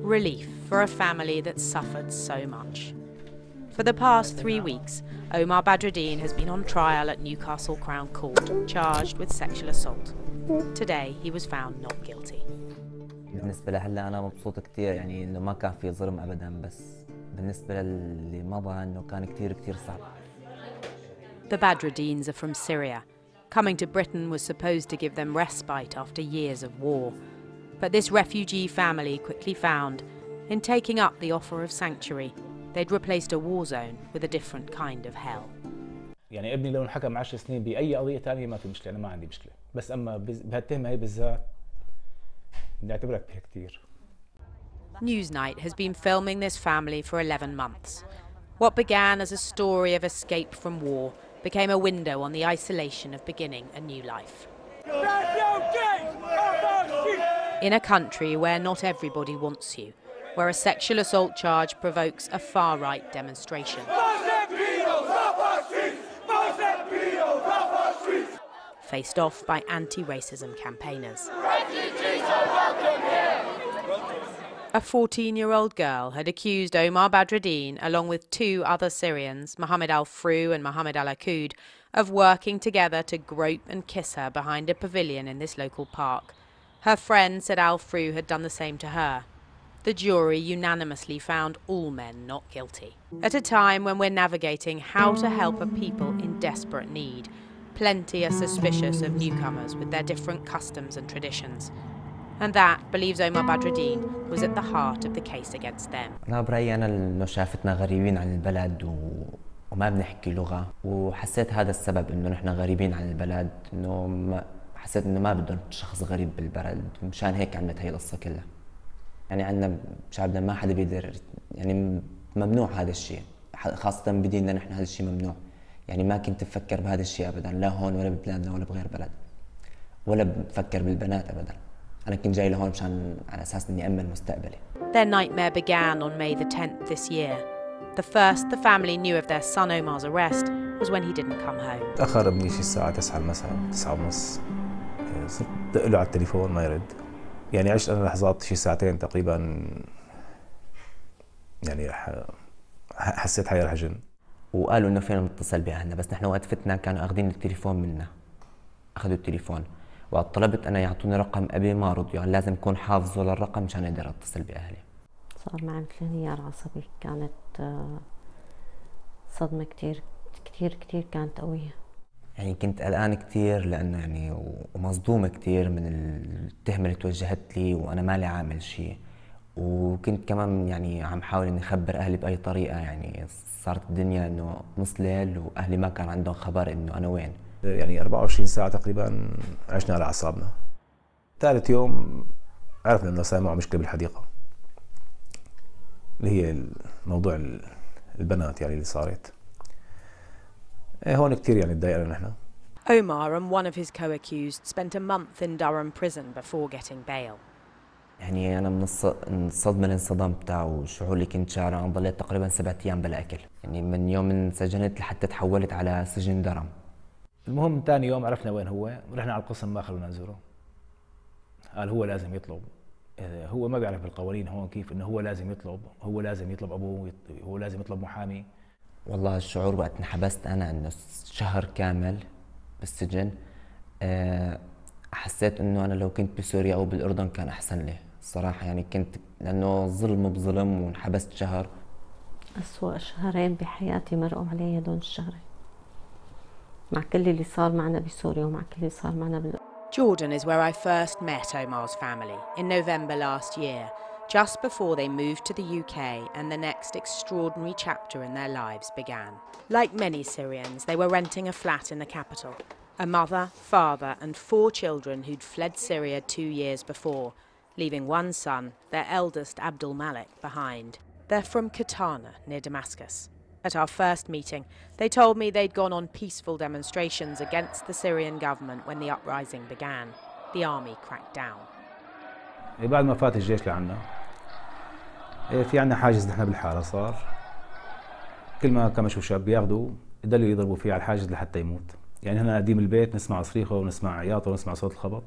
Relief for a family that suffered so much. For the past 3 weeks, Omar Badreddin has been on trial at Newcastle Crown Court, charged with sexual assault. Today, he was found not guilty. بالنسبة لهلا أنا مبسوط كتير، يعني إنه ما كان في ظلم أبداً، بس بالنسبة للي مضى إنه كان كتير صعب. The Badreddins are from Syria. Coming to Britain was supposed to give them respite after years of war. But this refugee family quickly found, in taking up the offer of sanctuary, they'd replaced a war zone with a different kind of hell. يعني ابني لو انحكم 10 سنين بأي قضية ثانية ما في مشكلة، أنا ما عندي مشكلة، بس أما بهالتهمة هي بالذات بنعتبرها كثير. Newsnight has been filming this family for 11 months. What began as a story of escape from war became a window on the isolation of beginning a new life. In a country where not everybody wants you, where a sexual assault charge provokes a far-right demonstration. Faced off by anti-racism campaigners. A 14-year-old girl had accused Omar Badreddin, along with 2 other Syrians, Mohamed al-Frou and Mohamed al-Akoud, of working together to grope and kiss her behind a pavilion in this local park. Her friend said al-Frou had done the same to her. The jury unanimously found all men not guilty. At a time when we're navigating how to help a people in desperate need, plenty are suspicious of newcomers with their different customs and traditions. And that, believes Omar Badreddin, was at the heart of the case against them. أنا برأيي أنا إنه شافتنا غريبين عن البلد وما بنحكي لغة، وحسيت هذا السبب إنه نحن غريبين عن البلد، إنه حسيت إنه ما بدهم شخص غريب بالبلد، مشان هيك عملت هي القصة كلها. يعني عندنا بشعبنا ما حدا بيقدر، يعني ممنوع هذا الشيء، خاصة بديننا نحن هذا الشيء ممنوع. يعني ما كنت بفكر بهذا الشيء أبدا، لا هون ولا ببلادنا ولا بغير بلد، ولا بفكر بالبنات أبدا. أنا كنت جاي لهون مشان على أساس إني أأمن مستقبلي. Their nightmare began on May the 10th this year. The first the family knew of their son Omar's arrest was when he didn't come home. تأخر ابني شي الساعة 9 المساء، 9:30. صرت دق له على التليفون ما يرد. يعني عشت أنا لحظات شي ساعتين تقريبا، يعني حسيت حالي رح أجن. وقالوا إنه فينا نتصل بأهلنا، بس نحن وقت فتنا كانوا أخذين التليفون منا، أخذوا التليفون. وقت طلبت أنا يعطوني رقم أبي ما رضيوا، يعني لازم أكون حافظه للرقم مشان أقدر أتصل بأهلي. صار معي مثل انهيار عصبي، كانت صدمة كتير كانت قوية. يعني كنت قلقان كتير لأنه يعني ومصدومة كتير من التهمة اللي توجهت لي وأنا مالي عامل شيء، وكنت كمان يعني عم حاول إني أخبر أهلي بأي طريقة. يعني صارت الدنيا إنه نص ليل وأهلي ما كان عندهم خبر إنه أنا وين. يعني 24 ساعة تقريبا عشنا على أعصابنا. ثالث يوم عرفنا إنه صار معه مشكلة بالحديقة، اللي هي موضوع البنات يعني اللي صارت. هون كتير يعني تضايقنا نحن. Omar and one of his co-accused spent a month in Durham prison before getting bail. يعني أنا من الصدمة اللي انصدمتها والشعور اللي كنت شعره، أنا ضليت تقريبا 7 أيام بلا أكل. يعني من يوم انسجنت لحتى تحولت على سجن درهم. المهم ثاني يوم عرفنا وين هو، ورحنا على القسم ما خلونا نزوره. قال هو لازم يطلب، هو ما بيعرف بالقوانين هون كيف انه هو لازم يطلب ابوه، هو لازم يطلب محامي. والله الشعور وقت انحبست انا انه شهر كامل بالسجن، حسيت انه انا لو كنت بسوريا او بالاردن كان احسن لي الصراحه. يعني كنت لانه ظلم بظلم وانحبست شهر. أسوأ شهرين بحياتي مرقوا علي هدول الشهرين، مع كل اللي صار معنا بسوريا ومع كل اللي صار معنا Jordan is where I first met Omar's family in November last year, just before they moved to the UK and the next extraordinary chapter in their lives began. Like many Syrians, they were renting a flat in the capital. A mother, father and 4 children who'd fled Syria 2 years before, leaving one son, their eldest Abdul Malik, behind. They're from Katana, near Damascus. At our first meeting, they told me they'd gone on peaceful demonstrations against the Syrian government when the uprising began. The army cracked down. بعد ما فات الجيش لعنا، في عنا حاجز نحن بالحارة صار، كل ما كم شو شاب بياخذوا يضلوا يضربوا فيه على الحاجز لحتى يموت. يعني هنا قديم البيت نسمع صريخه ونسمع عياطه ونسمع صوت الخبط،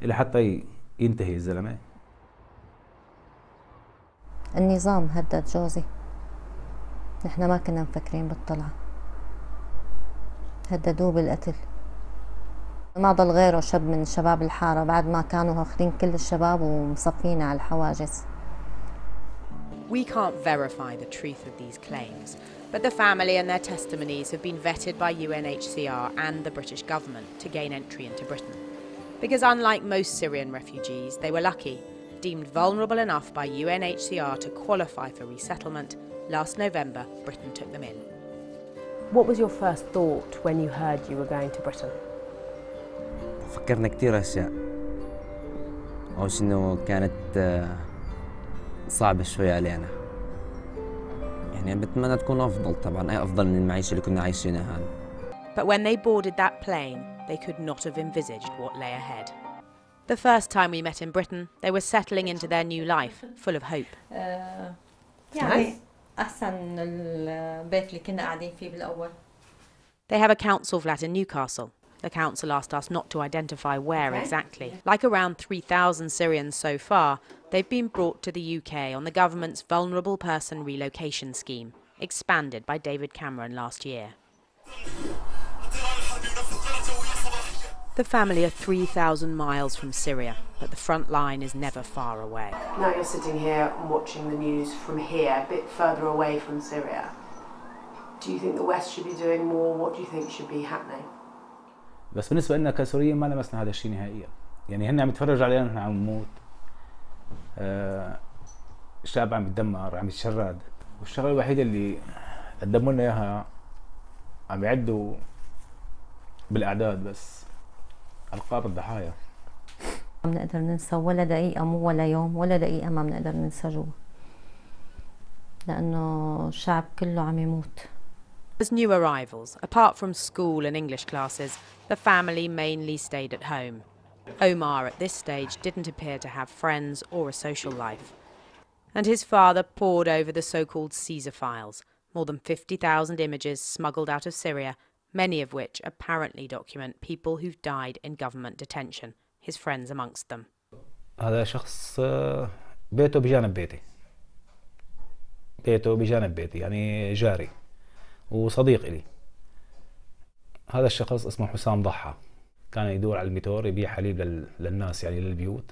إلى حتى ينتهي الزلمة. النظام هدد جوزي، نحن ما كنا مفكرين بالطلعة، هددوه بالقتل. ما ضل غيره شاب من شباب الحارة بعد ما كانوا واخدين كل الشباب ومصفين على الحواجز. We can't verify the truth of these claims, but the family and their testimonies have been vetted by UNHCR and the British government to gain entry into Britain. Because unlike most Syrian refugees, they were lucky, deemed vulnerable enough by UNHCR to qualify for resettlement. Last November, Britain took them in. What was your first thought when you heard you were going to Britain? فكرنا كتير أشياء. أول شي إنه كانت صعبة شوي علينا. يعني بتمنى تكون أفضل طبعاً، أي أفضل من المعيشة اللي كنا عايشينها هان. But when they boarded that plane, they could not have envisaged what lay ahead. The first time we met in Britain, they were settling into their new life, full of hope. يعني أحسن البيت اللي كنا قاعدين فيه بالأول. They have a council flat in Newcastle. The council asked us not to identify where exactly. Like around 3,000 Syrians so far, they've been brought to the UK on the government's Vulnerable Person Relocation Scheme, expanded by David Cameron last year. The family are 3,000 miles from Syria, but the front line is never far away. Now you're sitting here and watching the news from here, a bit further away from Syria. Do you think the West should be doing more? What do you think should be happening? بس بالنسبة لنا كسوريين ما لمسنا هذا الشيء نهائيا. يعني هن عم يتفرجوا علينا نحن عم نموت. الشعب عم يتدمر، عم يتشرد، والشغلة الوحيدة اللي قدموا لنا اياها عم يعدوا بالاعداد بس القاب الضحايا. ما بنقدر ننسى ولا دقيقة، مو ولا يوم ولا دقيقة ما بنقدر ننسى جوا، لأنه الشعب كله عم يموت. As new arrivals, apart from school and English classes, the family mainly stayed at home. Omar at this stage didn't appear to have friends or a social life. And his father pored over the so-called Caesar files, more than 50,000 images smuggled out of Syria, many of which apparently document people who've died in government detention, his friends amongst them. هذا شخص بيته بجانب بيتي. بيته بجانب بيتي، يعني جاري وصديق إلي. هذا الشخص اسمه حسام ضحى، كان يدور على الميتور يبيع حليب للناس، يعني للبيوت.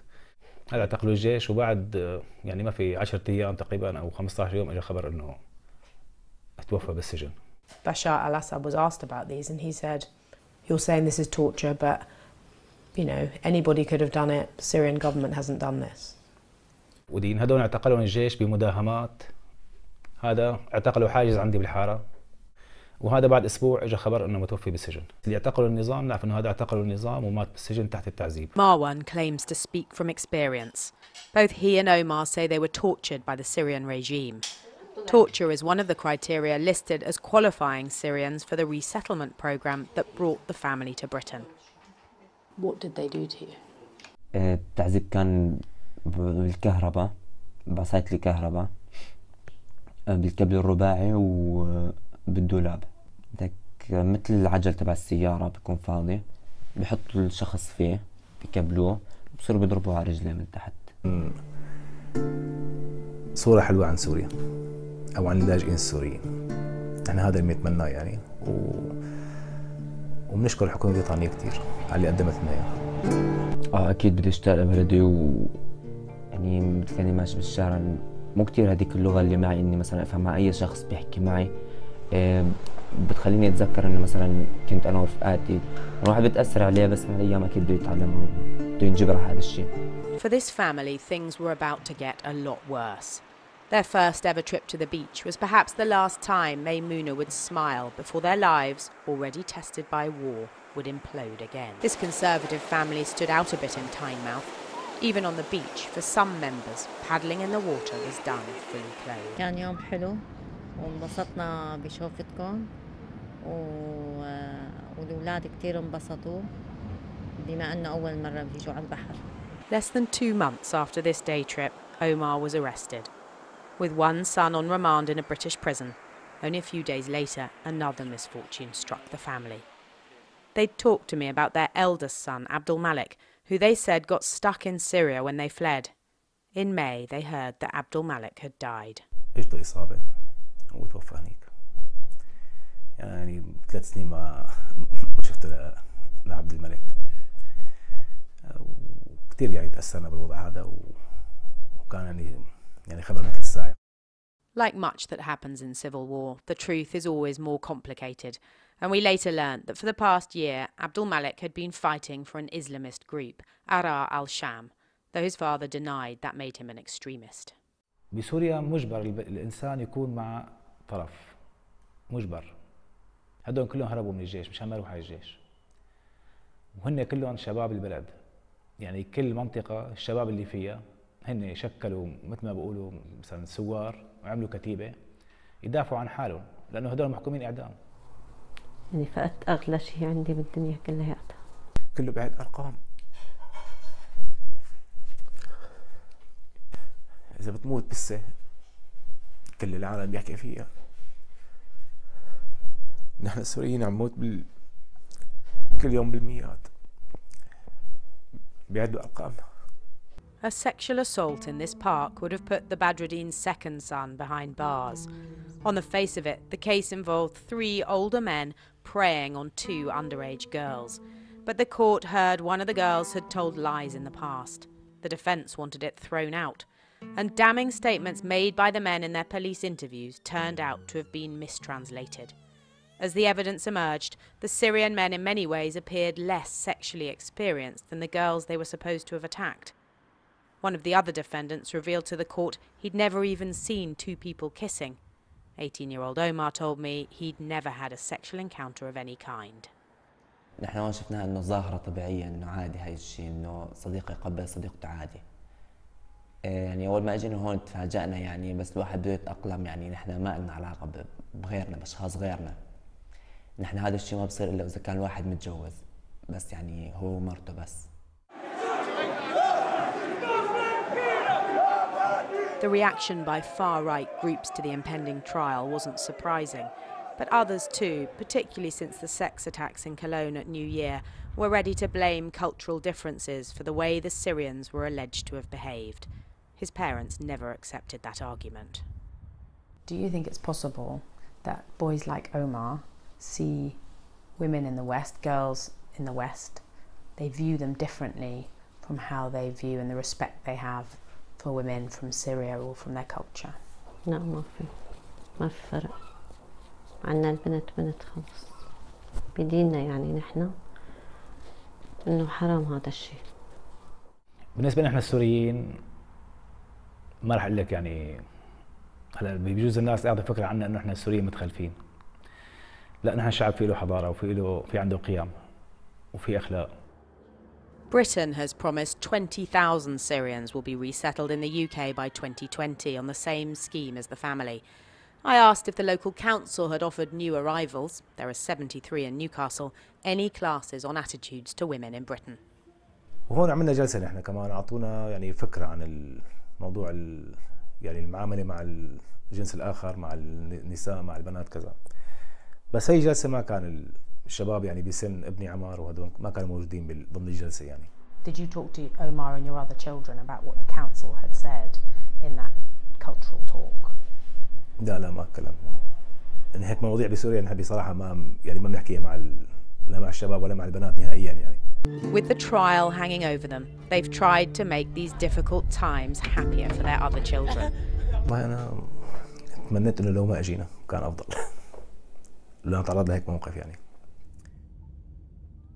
هذا اعتقلوا الجيش، وبعد يعني ما في 10 أيام تقريبا أو 15 يوم اجى خبر إنه توفى بالسجن. Bashar al-Assad was asked about these and he said, you're saying this is torture, but you know, anybody could have done it. The Syrian government hasn't done this. ودين هذول اعتقلوا الجيش بمداهمات. هذا اعتقلوا حاجز عندي بالحارة، وهذا بعد اسبوع اجى خبر انه متوفي بالسجن. اللي اعتقلوا النظام نعرف انه هذا اعتقلوا النظام ومات بالسجن تحت التعذيب. Marwan claims to speak from experience. Both he and Omar say they were tortured by the Syrian regime. Torture is one of the criteria listed as qualifying Syrians for the resettlement program that brought the family to Britain. What did they do to you? التعذيب كان بالكهرباء، بعصاية الكهرباء، بالكابل الرباعي وبالدولاب. مثل العجل تبع السيارة بيكون فاضي، بيحطوا الشخص فيه، بيكبلوه، بصيروا بيضربوه على رجليه من تحت. صورة حلوة عن سوريا أو عن اللاجئين السوريين. أنا هذا اللي بنتمناه يعني، وبنشكر الحكومة البريطانية كتير على اللي قدمت لنا إياه. أكيد بدي أشتاق لبلدي، يعني بتلاقيني ماشي بالشارع مو كتير هذيك اللغة اللي معي إني مثلا أفهم مع أي شخص بيحكي معي. بتخليني أتذكر إنه مثلا كنت أنا ورفقاتي، الواحد بتأثر عليه، بس مع الأيام أكيد بده يتعلمها وبده ينجبر على هذا الشيء. For this family, things were about to get a lot worse. Their first ever trip to the beach was perhaps the last time Maimouna would smile before their lives, already tested by war, would implode again. This conservative family stood out a bit in Tynemouth. Even on the beach, for some members, paddling in the water was done fully clothed. كان يوم حلو وانبسطنا بشوفتكم والأولاد كتير انبسطوا بما أنه أول مرة بيجوا على البحر. Less than 2 months after this day trip, Omar was arrested. With one son on remand in a British prison, only a few days later, another misfortune struck the family. They'd talked to me about their eldest son, Abdul Malik, who they said got stuck in Syria when they fled. In May, they heard that Abdul Malik had died. اجته إصابة وتوفى هنيك. يعني 3 سنين ما شفت لعبد الملك. وكثير يعني تأثرنا بالوضع هذا وكان يعني خبر مثل الساعة. Like much that happens in civil war, the truth is always more complicated, and we later learnt that for the past year, Abdul Malik had been fighting for an Islamist group, Ara al-Sham, though his father denied that made him an extremist. بسوريا مجبر الإنسان يكون مع طرف، مجبر. هدول كلهم هربوا من الجيش مشان ما يروحوا على الجيش. وهن كلهم شباب البلد، يعني كل منطقة الشباب اللي فيها هن شكلوا مثل ما بيقولوا مثلا سوار وعملوا كتيبة يدافعوا عن حالهم، لأنه هدول محكومين إعدام. يعني فقدت أغلى شيء عندي بالدنيا كلياتها. كله بعد أرقام. إذا بتموت بسه كل العالم بيحكي فيها. نحن السوريين عم نموت كل يوم بالمئات. بيعدوا أرقامنا. A sexual assault in this park would have put the Badreddin's second son behind bars. On the face of it, the case involved 3 older men preying on 2 underage girls. But the court heard one of the girls had told lies in the past. The defence wanted it thrown out. And damning statements made by the men in their police interviews turned out to have been mistranslated. As the evidence emerged, the Syrian men in many ways appeared less sexually experienced than the girls they were supposed to have attacked. One of the other defendants revealed to the court he'd never even seen 2 people kissing. 18-year-old Omar told me he'd never had a sexual encounter of any kind. نحن هون شفناها إنه ظاهرة طبيعية، إنه عادي هاي الشيء، إنه صديق يقبل صديقته عادي. يعني أول ما أجينا هون تفاجأنا يعني، بس الواحد بده يتأقلم، يعني نحن ما لنا علاقة بغيرنا، بأشخاص غيرنا. نحن هذا الشيء ما بصير إلا إذا كان الواحد متجوز، بس يعني هو ومرته بس. The reaction by far-right groups to the impending trial wasn't surprising, but others too, particularly since the sex attacks in Cologne at New Year, were ready to blame cultural differences for the way the Syrians were alleged to have behaved. His parents never accepted that argument. Do you think it's possible that boys like Omar see women in the West, girls in the West, they view them differently from how they view and the respect they have for women from Syria or from their culture? لا ما في فرق. عنا البنت بنت خلص. بديننا يعني نحن إنه حرام هذا الشيء. بالنسبة لنا نحن السوريين ما راح أقول لك يعني هلا بيجوز الناس أخذ فكرة عنا إنه نحن السوريين متخلفين. لا، نحن شعب في له حضارة وفي عنده قيم وفي أخلاق. Britain has promised 20,000 Syrians will be resettled in the UK by 2020 on the same scheme as the family. I asked if the local council had offered new arrivals, there are 73 in Newcastle, any classes on attitudes to women in Britain. وهون عملنا جلسة نحن كمان، أعطونا يعني فكرة عن الموضوع يعني المعاملة مع الجنس الآخر، مع النساء، مع البنات كذا. بس هي جلسة ما كان الشباب يعني بسن ابني عمار وهدول ما كانوا موجودين ضمن الجلسة يعني. Did you talk to Omar and your other children about what the council had said in that cultural talk? لا ما اتكلم. لأن هيك مواضيع بسوريا نحن بصراحة ما بنحكيها لا مع الشباب ولا مع البنات نهائيا يعني. With the trial hanging over them, they've tried to make these difficult times happier for their other children. ما أنا تمنيت إنه لو ما أجينا كان أفضل. لو تعرض لهيك موقف يعني.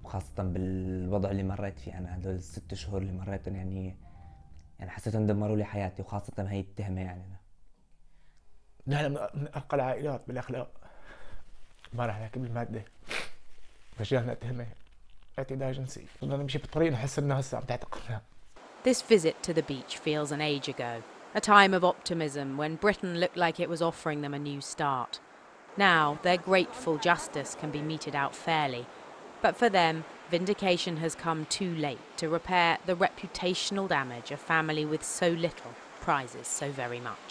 وخاصة بالوضع اللي مريت فيه أنا، هدول ال6 شهور اللي مريتهم يعني حسيت إن دمروا لي حياتي، وخاصة هي التهمة يعني. نحن من أرقى العائلات بالأخلاق، ما راح نحكي بالمادة. فجأة تهمة اعتداء جنسي، بدنا نمشي بالطريق نحس إنه هسه عم تعتقلنا. This visit to the beach feels an age ago, a time of optimism when Britain looked like it was offering them a new start. Now, they're grateful justice can be meted out fairly, but for them, vindication has come too late to repair the reputational damage a family with so little prizes so very much.